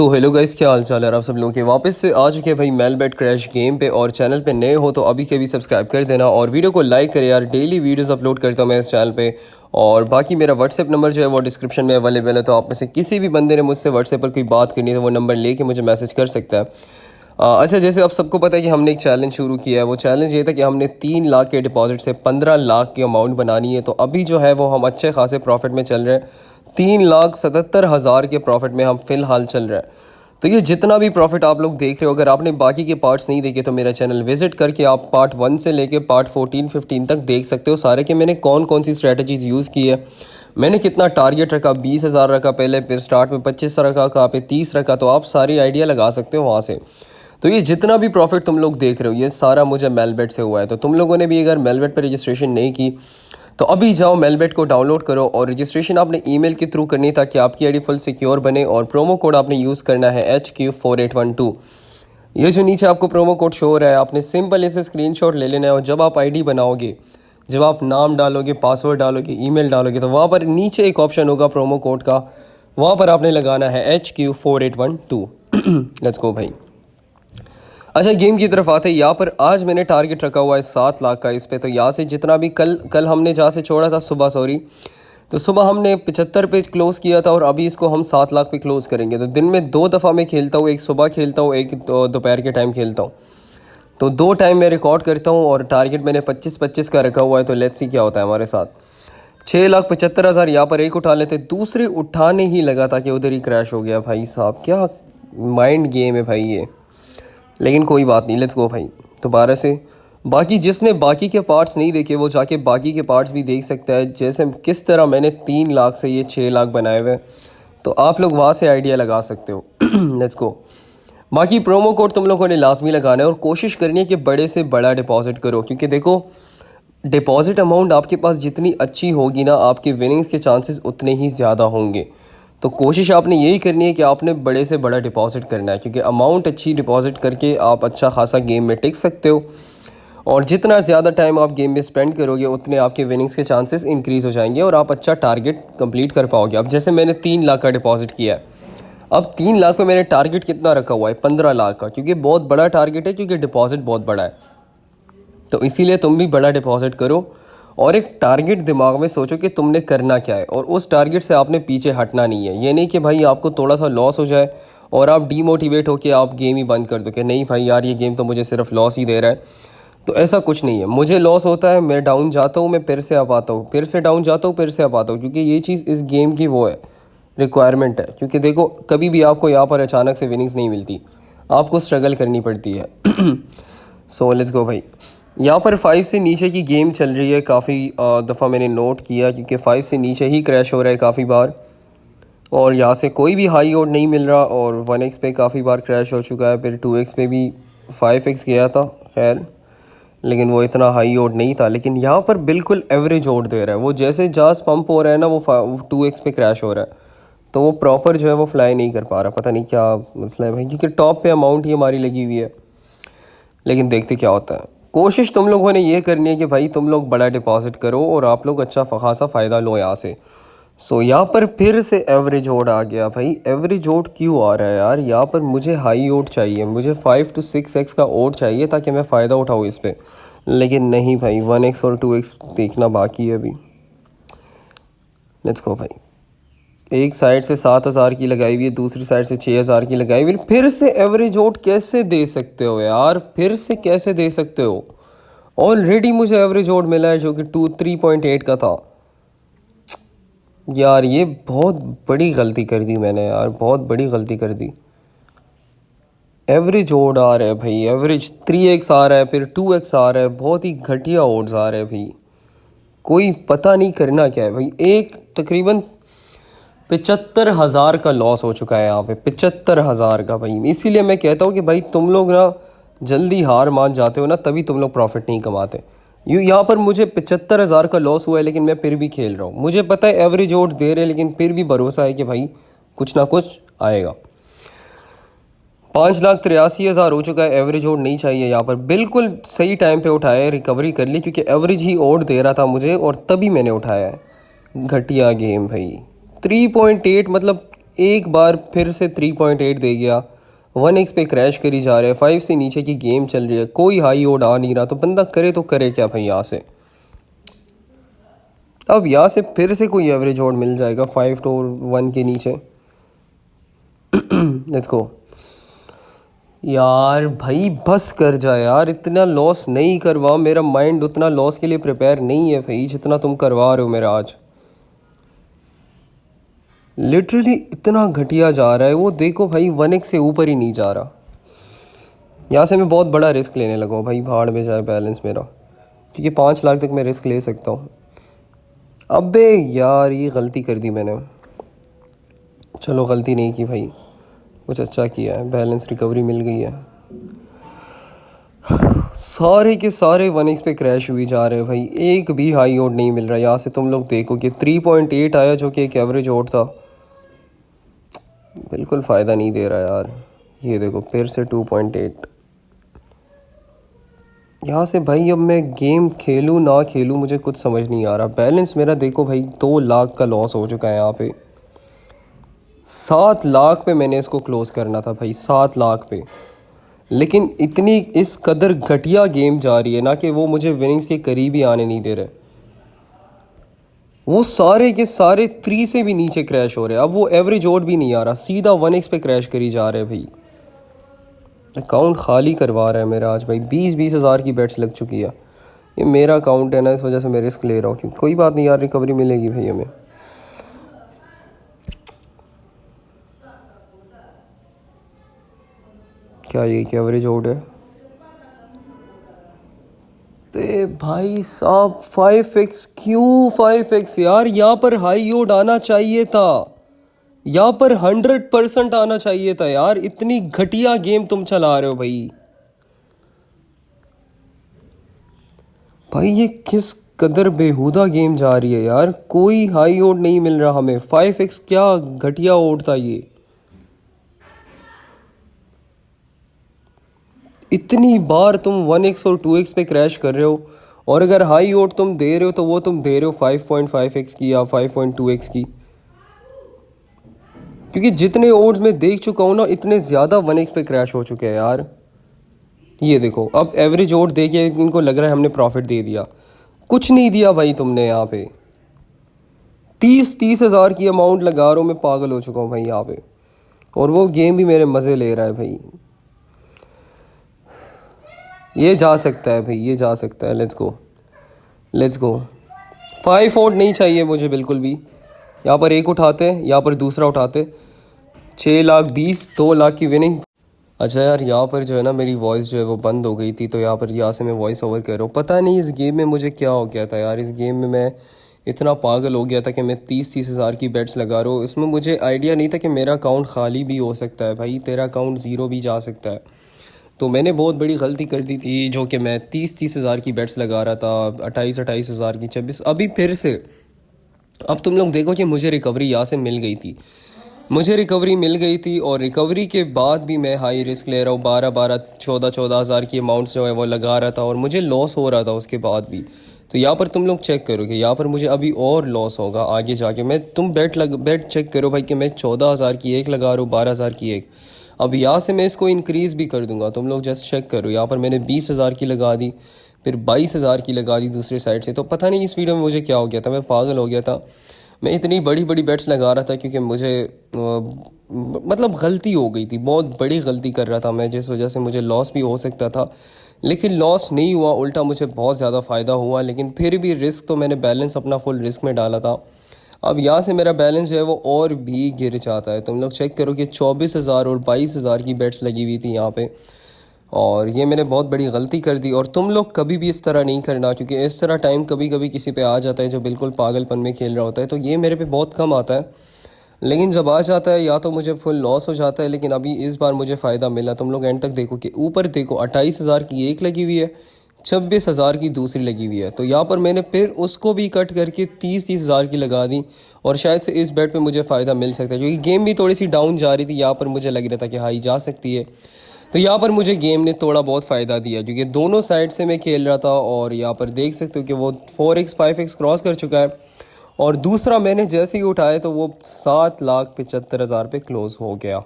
तो hello guys, क्या हाल चाल है? आप सब लोगों के वापस से आ चुके हैं भाई मेलबेट क्रैश गेम पे। और चैनल पे नए हो तो अभी के भी सब्सक्राइब कर देना और वीडियो को लाइक करें यार। डेली वीडियोस अपलोड करता हूँ मैं इस चैनल पे। और बाकी मेरा व्हाट्सएप नंबर जो है वो डिस्क्रिप्शन में अवेलेबल है, तो आप में से किसी भी बंदे ने मुझसे व्हाट्सएप पर कोई बात करनी है तो वो नंबर लेके मुझे मैसेज कर सकता है। अच्छा, जैसे आप सबको पता है कि हमने एक चैलेंज शुरू किया है। वो चैलेंज ये था कि हमने 3 लाख के डिपॉजिट से 15 लाख की अमाउंट बनानी है। तो अभी जो है वो हम अच्छे खासे प्रॉफिट में चल रहे हैं। 3,77,000 के प्रॉफिट में हम फ़िलहाल चल रहे हैं। तो ये जितना भी प्रॉफिट आप लोग देख रहे हो, अगर आपने बाकी के पार्ट्स नहीं देखे तो मेरा चैनल विजिट करके आप पार्ट 1 से लेके पार्ट 14-15 तक देख सकते हो सारे, कि मैंने कौन कौन सी स्ट्रेटजीज़ यूज़ की है। मैंने कितना टारगेट रखा, 20,000 रखा पहले, फिर स्टार्ट में 25 रखा, कहाँ पे 30 रखा। तो आप सारी आइडिया लगा सकते हो वहाँ से। तो ये जितना भी प्रॉफिट तुम लोग देख रहे हो ये सारा मुझे मेलबेट से हुआ है। तो तुम लोगों ने भी अगर मेलबेट पर रजिस्ट्रेशन नहीं की तो अभी जाओ मेलबेट को डाउनलोड करो। और रजिस्ट्रेशन आपने ईमेल के थ्रू करनी है ताकि आपकी आईडी फुल सिक्योर बने। और प्रोमो कोड आपने यूज़ करना है HQ4812। ये जो नीचे आपको प्रोमो कोड शो हो रहा है, आपने सिंपल इसे स्क्रीनशॉट ले लेना है। और जब आप आईडी बनाओगे, जब आप नाम डालोगे, पासवर्ड डालोगे, ईमेल डालोगे, तो वहाँ पर नीचे एक ऑप्शन होगा प्रोमो कोड का, वहाँ पर आपने लगाना है HQ4812। लेट्स गो भाई। अच्छा, गेम की तरफ आते हैं। यहाँ पर आज मैंने टारगेट रखा हुआ है 7 लाख का इस पे। तो यहाँ से जितना भी कल हमने जहाँ से छोड़ा था तो सुबह हमने 75 पे क्लोज़ किया था और अभी इसको हम 7 लाख पे क्लोज़ करेंगे। तो दिन में 2 दफ़ा मैं खेलता हूँ, एक सुबह खेलता हूँ, एक दोपहर के टाइम खेलता हूँ। तो 2 टाइम मैं रिकॉर्ड करता हूँ और टारगेट मैंने 25-25 का रखा हुआ है। तो लेट्स सी क्या होता है हमारे साथ। 6,75,000 यहाँ पर एक उठा लेते, दूसरे उठाने ही लगा था कि उधर ही क्रैश हो गया। भाई साहब, क्या माइंड गेम है भाई ये। लेकिन कोई बात नहीं, लेट्स गो भाई दोबारा से। बाकी जिसने बाकी के पार्ट्स नहीं देखे वो जाके बाकी के पार्ट्स भी देख सकता है, जैसे किस तरह मैंने 3 लाख से ये 6 लाख बनाए हुए। तो आप लोग वहाँ से आइडिया लगा सकते हो। Let's go. बाकी प्रोमो कोड तुम लोगों ने लाजमी लगाना है और कोशिश करनी है कि बड़े से बड़ा डिपॉजिट करो, क्योंकि देखो डिपॉजिट अमाउंट आपके पास जितनी अच्छी होगी ना, आपके विनिंग्स के चांसेस उतने ही ज़्यादा होंगे। तो कोशिश आपने यही करनी है कि आपने बड़े से बड़ा डिपॉजिट करना है, क्योंकि अमाउंट अच्छी डिपॉजिट करके आप अच्छा खासा गेम में टिक सकते हो। और जितना ज़्यादा टाइम आप गेम में स्पेंड करोगे उतने आपके विनिंग्स के चांसेस इंक्रीज़ हो जाएंगे और आप अच्छा टारगेट कंप्लीट कर पाओगे। अब जैसे मैंने 3 लाख का डिपॉजिट किया है, अब 3 लाख में मैंने टारगेट कितना रखा हुआ है? 15 लाख का, क्योंकि बहुत बड़ा टारगेट है, क्योंकि डिपॉजिट बहुत बड़ा है। तो इसीलिए तुम भी बड़ा डिपॉजिट करो और एक टारगेट दिमाग में सोचो कि तुमने करना क्या है, और उस टारगेट से आपने पीछे हटना नहीं है। ये नहीं कि भाई आपको थोड़ा सा लॉस हो जाए और आप डीमोटिवेट होकर आप गेम ही बंद कर दो कि नहीं भाई यार ये गेम तो मुझे सिर्फ लॉस ही दे रहा है। तो ऐसा कुछ नहीं है। मुझे लॉस होता है, मैं डाउन जाता हूँ, मैं फिर से आ पाता हूँ, फिर से डाउन जाता हूँ, फिर से आ पाता हूँ, क्योंकि ये चीज़ इस गेम की वो है, रिक्वायरमेंट है। क्योंकि देखो कभी भी आपको यहाँ पर अचानक से विनिंग्स नहीं मिलती, आपको स्ट्रगल करनी पड़ती है। सो लेट्स गो भाई। यहाँ पर 5 से नीचे की गेम चल रही है काफ़ी दफ़ा मैंने नोट किया, क्योंकि 5 से नीचे ही क्रैश हो रहा है काफ़ी बार। और यहाँ से कोई भी हाई ओड नहीं मिल रहा। और 1x पे काफ़ी बार क्रैश हो चुका है, फिर 2x पे भी 5x गया था, खैर लेकिन वो इतना हाई ओड नहीं था। लेकिन यहाँ पर बिल्कुल एवरेज ओड दे रहा है वो, जैसे जहाज़ पंप हो रहा है ना वो 2x पे क्रैश हो रहा है। तो वो प्रॉपर जो है वो फ्लाई नहीं कर पा रहा, पता नहीं क्या मसला है भाई, क्योंकि टॉप पे अमाउंट ही हमारी लगी हुई है। लेकिन देखते क्या होता है। कोशिश तुम लोगों ने ये करनी है कि भाई तुम लोग बड़ा डिपॉजिट करो और आप लोग अच्छा खासा फ़ायदा लो यहाँ से। सो यहाँ पर फिर से एवरेज ओड आ गया भाई। एवरेज ओड क्यों आ रहा है यार? यहाँ पर मुझे हाई ओड चाहिए, मुझे 5 to 6x का ओड चाहिए ताकि मैं फ़ायदा उठाऊँ इस पर। लेकिन नहीं भाई, 1x और 2x देखना बाकी है अभी। लेट्स गो भाई। एक साइड से 7,000 की लगाई हुई है, दूसरी साइड से 6,000 की लगाई हुई है। फिर से एवरेज ओड कैसे दे सकते हो यार? फिर से कैसे दे सकते हो? ऑलरेडी मुझे एवरेज ओड मिला है जो कि 3.8 का था। यार ये बहुत बड़ी गलती कर दी मैंने यार, बहुत बड़ी गलती कर दी। एवरेज ओड आ रहा है भाई, एवरेज 3x आ रहा है, फिर 2x आ रहा है, बहुत ही घटिया ओड्स आ रहे हैं भाई। कोई पता नहीं करना क्या है भाई। एक तकरीबन 75,000 का लॉस हो चुका है यहाँ पे, 75,000 का भाई। इसीलिए मैं कहता हूँ कि भाई तुम लोग ना जल्दी हार मान जाते हो ना, तभी तुम लोग प्रॉफिट नहीं कमाते। यहाँ पर मुझे 75,000 का लॉस हुआ है, लेकिन मैं फिर भी खेल रहा हूँ। मुझे पता है एवरेज ओड्स दे रहे हैं, लेकिन फिर भी भरोसा है कि भाई कुछ ना कुछ आएगा। 5,83,000 हो चुका है। एवरेज ओड नहीं चाहिए यहाँ पर। बिल्कुल सही टाइम पे उठाया है, रिकवरी कर ली, क्योंकि एवरेज ही ओड दे रहा था मुझे और तभी मैंने उठाया है। घटिया गेम भाई। 3.8 मतलब एक बार फिर से 3.8 दे गया, 1x पे क्रैश करी जा रहा है, 5 से नीचे की गेम चल रही है, कोई हाई ओड आ नहीं रहा, तो बंदा करे तो करे क्या भाई यहाँ से। अब यहाँ से फिर से कोई एवरेज ओड मिल जाएगा 5 to 1 के नीचे। लेट्स गो यार, भाई बस कर जाए यार, इतना लॉस नहीं करवा, मेरा माइंड उतना लॉस के लिए प्रिपेयर नहीं है भाई जितना तुम करवा रहे हो मेरा आज। लिटरली इतना घटिया जा रहा है वो, देखो भाई 1x से ऊपर ही नहीं जा रहा। यहाँ से मैं बहुत बड़ा रिस्क लेने लगा हूँ भाई, भाड़ में जाए बैलेंस मेरा, क्योंकि 5 लाख तक मैं रिस्क ले सकता हूँ। अबे यार ये गलती कर दी मैंने, चलो गलती नहीं की भाई, कुछ अच्छा किया है, बैलेंस रिकवरी मिल गई है। सारे के सारे 1x पे क्रैश हुई जा रहे हैं भाई, एक भी हाई ओड नहीं मिल रहा। यहाँ से तुम लोग देखो कि 3.8 आया जो कि एक एवरेज ओड था, बिल्कुल फ़ायदा नहीं दे रहा यार। ये देखो फिर से 2.8। यहाँ से भाई अब मैं गेम खेलूँ ना खेलूँ मुझे कुछ समझ नहीं आ रहा। बैलेंस मेरा देखो भाई 2 लाख का लॉस हो चुका है यहाँ पे। 7 लाख पे मैंने इसको क्लोज़ करना था भाई, 7 लाख पे, लेकिन इतनी इस कदर घटिया गेम जा रही है ना कि वो मुझे विनिंग्स के करीब ही आने नहीं दे रहे। वो सारे के सारे 3 से भी नीचे क्रैश हो रहे हैं। अब वो एवरेज ओड भी नहीं आ रहा, सीधा 1x पे क्रैश करी जा रहे हैं भाई। अकाउंट खाली करवा रहा है मेरा आज भाई, 20-20 हज़ार की बेट्स लग चुकी है। ये मेरा अकाउंट है ना, इस वजह से मैं रिस्क ले रहा हूँ, क्योंकि कोई बात नहीं यार, रिकवरी मिलेगी भाई हमें। क्या ये एवरेज ओड है? ते भाई साहब 5x, क्यों 5x यार? यहाँ पर हाई ओड आना चाहिए था, यहाँ पर 100% आना चाहिए था यार। इतनी घटिया गेम तुम चला रहे हो भाई। भाई ये किस कदर बेहुदा गेम जा रही है यार, कोई हाई ओड नहीं मिल रहा हमें। 5x क्या घटिया ओड था ये। इतनी बार तुम 1x और 2x पे क्रैश कर रहे हो, और अगर हाई ओड तुम दे रहे हो तो वो तुम दे रहे हो 5.5x की या 5.2x की, क्योंकि जितने ओड्स मैं देख चुका हूँ ना, इतने ज़्यादा 1x पे क्रैश हो चुके हैं यार। ये देखो अब एवरेज ओड दे के इनको लग रहा है हमने प्रॉफिट दे दिया, कुछ नहीं दिया भाई तुमने। यहाँ पे 30 हज़ार की अमाउंट लगा रहा हूँ मैं, पागल हो चुका हूँ भाई यहाँ पे, और वो गेम भी मेरे मज़े ले रहा है भाई। ये जा सकता है भाई, ये जा सकता है। Let's go, let's go. 5 odd नहीं चाहिए मुझे बिल्कुल भी। यहाँ पर एक उठाते, यहाँ पर दूसरा उठाते, 6 लाख 20, 2 लाख की विनिंग। अच्छा यार, यहाँ पर जो है ना मेरी वॉइस जो है वो बंद हो गई थी, तो यहाँ से मैं वॉइस ओवर कर रहा हूँ। पता नहीं इस गेम में मुझे क्या हो गया था यार, इस गेम में मैं इतना पागल हो गया था कि मैं 30 हज़ार की बेट्स लगा रहा हूँ। इसमें मुझे आइडिया नहीं था कि मेरा अकाउंट खाली भी हो सकता है भाई, तेरा अकाउंट ज़ीरो भी जा सकता है। तो मैंने बहुत बड़ी गलती कर दी थी, जो कि मैं 30 हज़ार की बेट्स लगा रहा था, 28 हज़ार की, 26। अभी फिर से अब तुम लोग देखो कि मुझे रिकवरी यहाँ से मिल गई थी, मुझे रिकवरी मिल गई थी, और रिकवरी के बाद भी मैं हाई रिस्क ले रहा हूँ। 14 हज़ार की अमाउंट्स जो है वो लगा रहा था, और मुझे लॉस हो रहा था उसके बाद भी। तो यहाँ पर तुम लोग चेक करो कि यहाँ पर मुझे अभी और लॉस होगा आगे जाके। तुम बेट चेक करो भाई कि मैं 14 हज़ार की एक लगा रहा हूँ, 12 हज़ार की एक। अब यहाँ से मैं इसको इंक्रीज़ भी कर दूंगा, तुम लोग जस्ट चेक करो। यहाँ पर मैंने 20 हज़ार की लगा दी, फिर 22 हज़ार की लगा दी दूसरी साइड से। तो पता नहीं इस वीडियो में मुझे क्या हो गया था, मैं पागल हो गया था। मैं इतनी बड़ी बड़ी बेट्स लगा रहा था क्योंकि मुझे मतलब गलती हो गई थी, बहुत बड़ी गलती कर रहा था मैं, जिस वजह से मुझे लॉस भी हो सकता था। लेकिन लॉस नहीं हुआ, उल्टा मुझे बहुत ज़्यादा फ़ायदा हुआ। लेकिन फिर भी रिस्क तो मैंने बैलेंस अपना फुल रिस्क में डाला था। अब यहाँ से मेरा बैलेंस जो है वो और भी गिर जाता है। तुम लोग चेक करो कि 24 हज़ार और 22 हज़ार की बेट्स लगी हुई थी यहाँ पे, और ये मैंने बहुत बड़ी गलती कर दी। और तुम लोग कभी भी इस तरह नहीं करना, क्योंकि इस तरह टाइम कभी कभी किसी पे आ जाता है जो बिल्कुल पागलपन में खेल रहा होता है। तो ये मेरे पे बहुत कम आता है, लेकिन जब आ जाता है या तो मुझे फुल लॉस हो जाता है। लेकिन अभी इस बार मुझे फ़ायदा मिला। तुम लोग एंड तक देखो कि ऊपर देखो 28 हज़ार की एक लगी हुई है, 26 हज़ार की दूसरी लगी हुई है। तो यहाँ पर मैंने फिर उसको भी कट करके 30 हज़ार की लगा दी, और शायद से इस बेट पे मुझे फ़ायदा मिल सकता है, क्योंकि गेम भी थोड़ी सी डाउन जा रही थी। यहाँ पर मुझे लग रहा था कि हाई जा सकती है, तो यहाँ पर मुझे गेम ने थोड़ा बहुत फ़ायदा दिया, क्योंकि दोनों साइड से मैं खेल रहा था। और यहाँ पर देख सकते हो कि वो 4x 5x क्रॉस कर चुका है, और दूसरा मैंने जैसे ही उठाया तो वो 7,75,000 पे क्लोज़ हो गया।